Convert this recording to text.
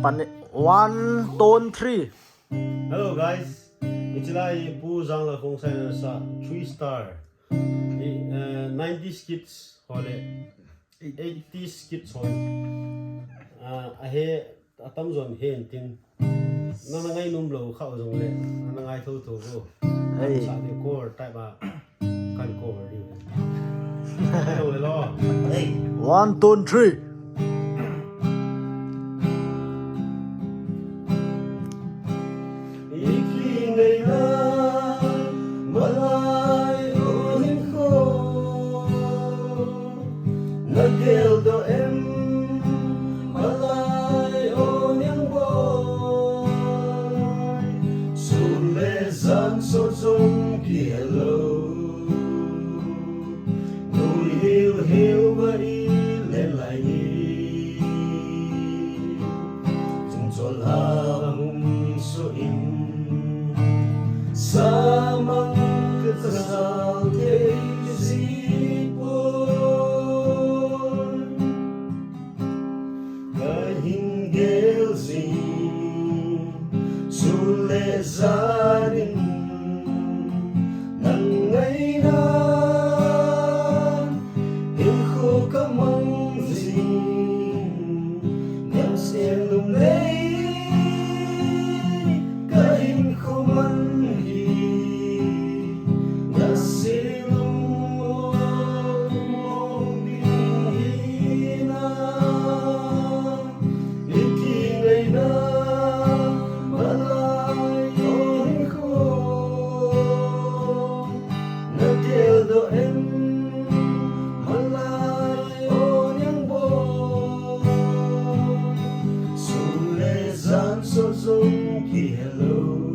One, two, three. Hello guys, ichilai pu zang la kong sai sa 3 star. 90s kids hole 80s kids hole. Ahe atam zon hen tin. Nanangai num lo khao zong le. Nanangai thâu thâu go. Hey. Sa de core type ba kan cover di. Hello le lo. Hey. One, two, three. Nageldo em malay o niyang boy Sulezan sozong kielo Nui hiu hiu ba ilelay Tungtol habang suim Samang kasal kay Sulezanin ng ngaynan Ilko kamang zin Yang selum lay Kain ko manhi Nasilum mong binihina Ikingay na Nageldo em malay o niyang boy Sulezan sozong ki hello